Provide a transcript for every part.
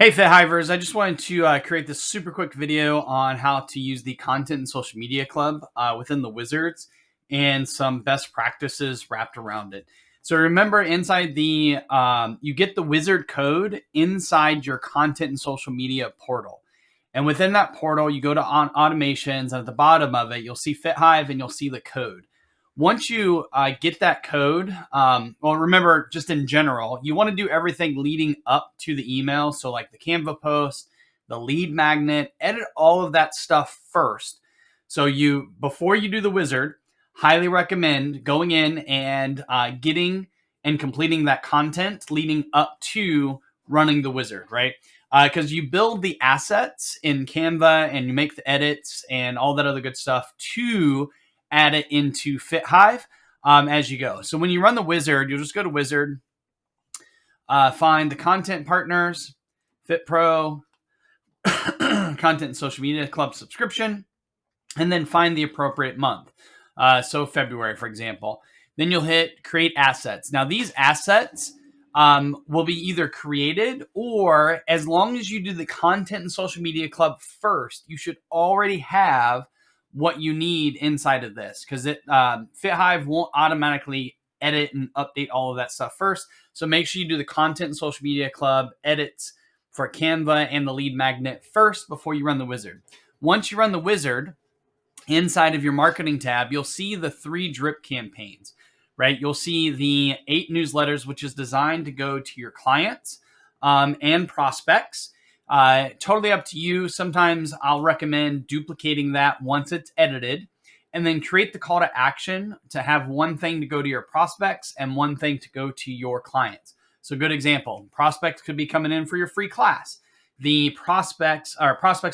Hey FitHivers, I just wanted to create this super quick video on how to use the Content and Social Media Club within the Wizards and some best practices wrapped around it. So remember, inside you get the Wizard code inside your Content and Social Media portal. And within that portal, you go to automations, and at the bottom of it, you'll see FitHive and you'll see the code. Once you get that code, well, remember, just in general, you want to do everything leading up to the email. So like the Canva post, the lead magnet, edit all of that stuff first. So before you do the Wizard, highly recommend going in and getting and completing that content leading up to running the Wizard, right? Because you build the assets in Canva and you make the edits and all that other good stuff to add it into FitHive as you go. So when you run the Wizard, you'll just go to Wizard, find the content partners, Fit Pro, Content and Social Media Club subscription, and then find the appropriate month. So February, for example. Then you'll hit create assets. Now these assets will be either created, or as long as you do the Content and Social Media Club first, you should already have what you need inside of this, because FitHive won't automatically edit and update all of that stuff first. So make sure you do the Content and Social Media Club edits for Canva and the lead magnet first before you run the Wizard. Once you run the Wizard, inside of your marketing tab, you'll see the 3 drip campaigns, right? You'll see the 8 newsletters, which is designed to go to your clients and prospects. Totally up to you. Sometimes I'll recommend duplicating that once it's edited, and then create the call to action to have one thing to go to your prospects and one thing to go to your clients. So good example, prospects could be coming in for your free class. The prospects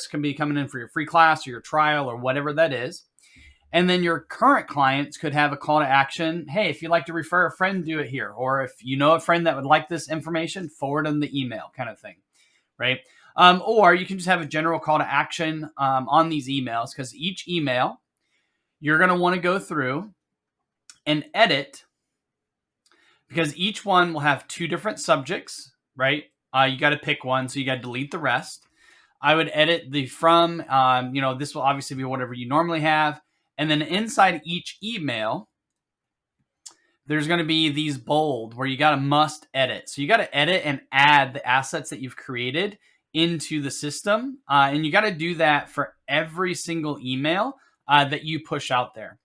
can be coming in for your free class or your trial or whatever that is. And then your current clients could have a call to action. Hey, if you'd like to refer a friend, do it here. Or if you know a friend that would like this information, forward them the email, kind of thing, right? Or you can just have a general call to action on these emails, because each email you're going to want to go through and edit, because each one will have 2 different subjects, right? You got to pick one, so you got to delete the rest. I would edit the from, this will obviously be whatever you normally have. And then inside each email, there's going to be these bold where you got to must edit. So you got to edit and add the assets that you've created into the system. And you got to do that for every single email that you push out there.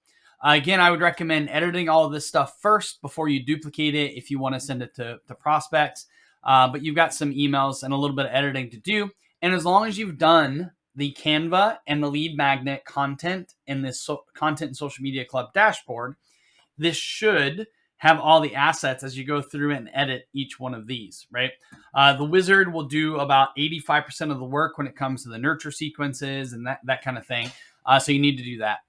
Again, I would recommend editing all of this stuff first before you duplicate it if you want to send it to prospects. But you've got some emails and a little bit of editing to do. And as long as you've done the Canva and the lead magnet content in this Content and Social Media Club dashboard, this should have all the assets as you go through and edit each one of these, right? The Wizard will do about 85% of the work when it comes to the nurture sequences and that kind of thing. So you need to do that.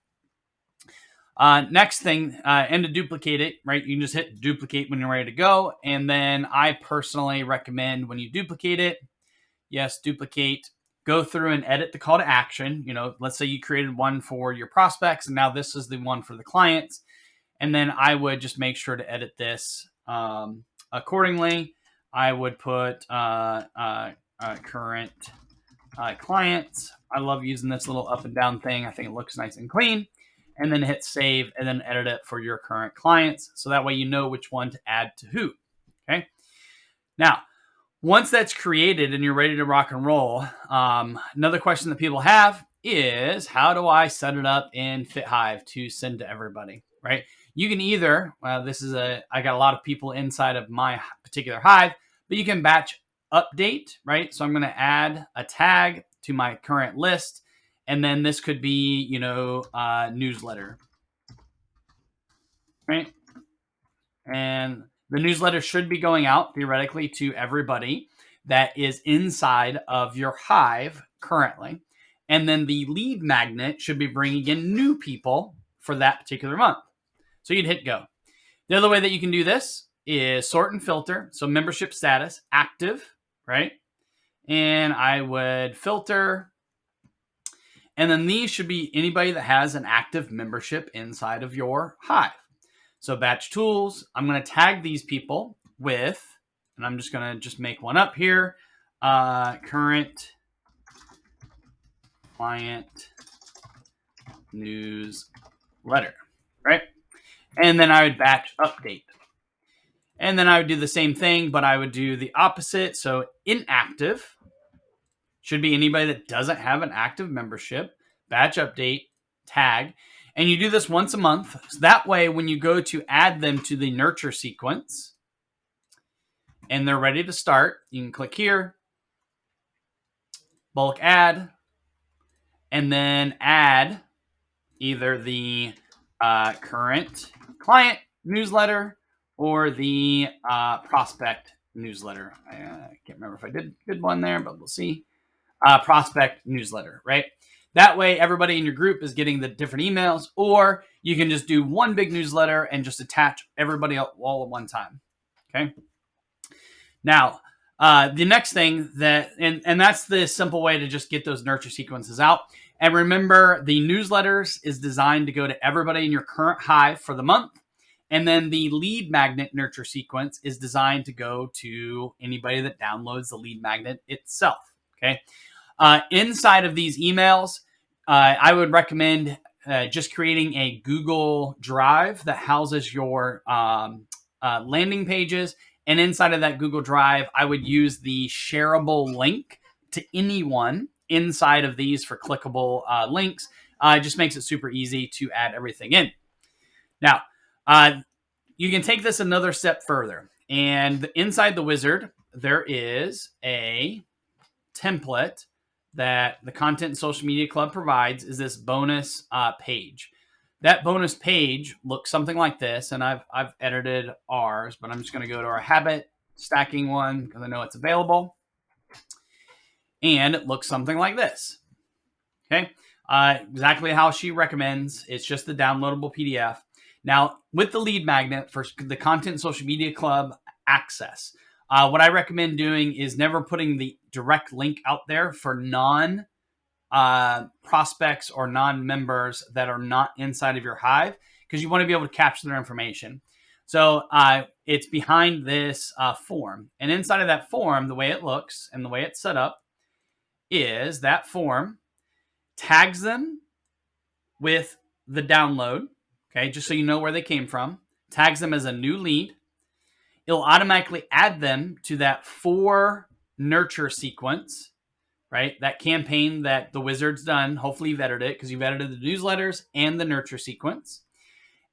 Next thing, and to duplicate it, right? You can just hit duplicate when you're ready to go. And then I personally recommend when you duplicate it, yes, duplicate, go through and edit the call to action. Let's say you created one for your prospects, and now this is the one for the clients. And then I would just make sure to edit this accordingly. I would put current clients. I love using this little up and down thing. I think it looks nice and clean. And then hit save and then edit it for your current clients. So that way you know which one to add to who. Okay. Now, once that's created and you're ready to rock and roll, another question that people have is, how do I set it up in FitHive to send to everybody, right? You can either, I got a lot of people inside of my particular Hive, but you can batch update, right? So I'm going to add a tag to my current list. And then this could be, newsletter, right? And the newsletter should be going out theoretically to everybody that is inside of your Hive currently. And then the lead magnet should be bringing in new people for that particular month. So you'd hit go. The other way that you can do this is sort and filter. So membership status, active, right? And I would filter. And then these should be anybody that has an active membership inside of your Hive. So batch tools, I'm going to tag these people with, and I'm just going to make one up here. current client newsletter, right? And then I would batch update. And then I would do the same thing, but I would do the opposite. So inactive should be anybody that doesn't have an active membership, batch update, tag. And you do this once a month. So that way, when you go to add them to the nurture sequence and they're ready to start, you can click here, bulk add, and then add either the current client newsletter or the prospect newsletter. I can't remember if I did one there, but we'll see. Prospect newsletter, right? That way, everybody in your group is getting the different emails, or you can just do one big newsletter and just attach everybody all at one time. Okay. Now, the next thing and that's the simple way to just get those nurture sequences out. And remember, the newsletters is designed to go to everybody in your current Hive for the month. And then the lead magnet nurture sequence is designed to go to anybody that downloads the lead magnet itself. Okay. Inside of these emails, I would recommend just creating a Google Drive that houses your landing pages. And inside of that Google Drive, I would use the shareable link to anyone inside of these for clickable links. It just makes it super easy to add everything in. Now, you can take this another step further. And inside the wizard, there is a template that the Content and Social Media Club provides, is this bonus page. That bonus page looks something like this, and I've edited ours, but I'm just going to go to our habit stacking one because I know it's available. And it looks something like this. Okay, exactly how she recommends. It's just the downloadable PDF. Now, with the lead magnet for the Content and Social Media Club access, what I recommend doing is never putting the direct link out there for non prospects or non-members that are not inside of your Hive, because you want to be able to capture their information. So it's behind this form. And inside of that form, the way it looks and the way it's set up is that form tags them with the download, okay, just so you know where they came from, tags them as a new lead. It'll automatically add them to that 4 nurture sequence, right? That campaign that the wizard's done. Hopefully you've edited it because you've edited the newsletters and the nurture sequence.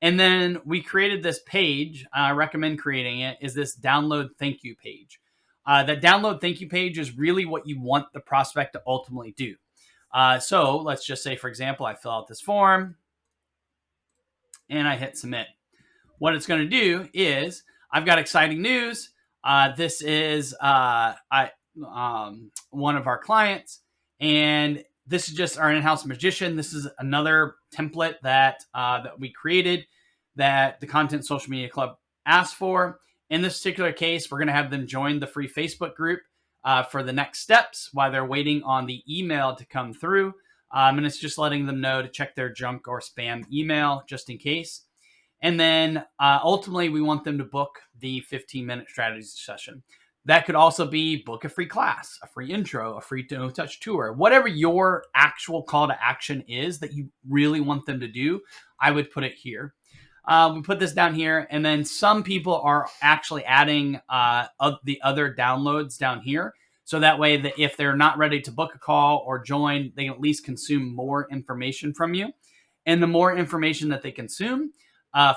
And then we created this page. I recommend creating it, is this download thank you page. That download thank you page is really what you want the prospect to ultimately do. So let's just say, for example, I fill out this form and I hit submit. What it's going to do is, I've got exciting news. This is one of our clients, and this is just our in-house magician. This is another template that we created that the Content Social Media Club asked for. In this particular case, we're going to have them join the free Facebook group for the next steps while they're waiting on the email to come through. And it's just letting them know to check their junk or spam email just in case. And then ultimately, we want them to book the 15-minute strategy session. That could also be book a free class, a free intro, a free no-touch tour, whatever your actual call to action is that you really want them to do. I would put it here. We put this down here, and then some people are actually adding the other downloads down here. So that way, that if they're not ready to book a call or join, they can at least consume more information from you. And the more information that they consume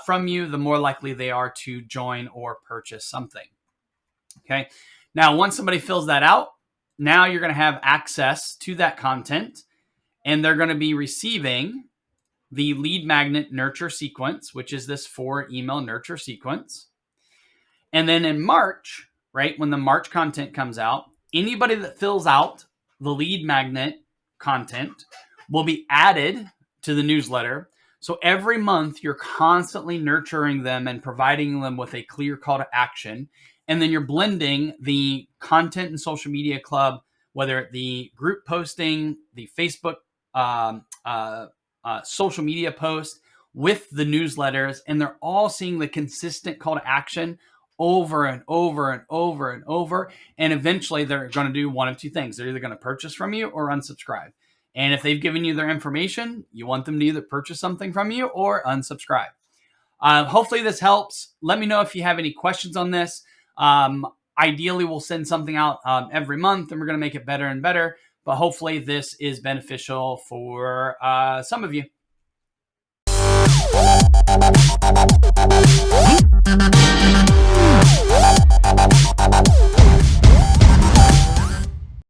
from you, the more likely they are to join or purchase something. Okay. Now, once somebody fills that out, now you're going to have access to that content, and they're going to be receiving the lead magnet nurture sequence, which is this 4 email nurture sequence. And then in March, right, when the March content comes out, anybody that fills out the lead magnet content will be added to the newsletter. So every month you're constantly nurturing them and providing them with a clear call to action. And then you're blending the Content and Social Media Club, whether it the group posting, the Facebook social media post, with the newsletters, and they're all seeing the consistent call to action over and over and over and over. And eventually they're going to do one of two things. They're either going to purchase from you or unsubscribe. And if they've given you their information, you want them to either purchase something from you or unsubscribe. Hopefully this helps. Let me know if you have any questions on this. Ideally, we'll send something out every month, and we're going to make it better and better. But hopefully this is beneficial for some of you.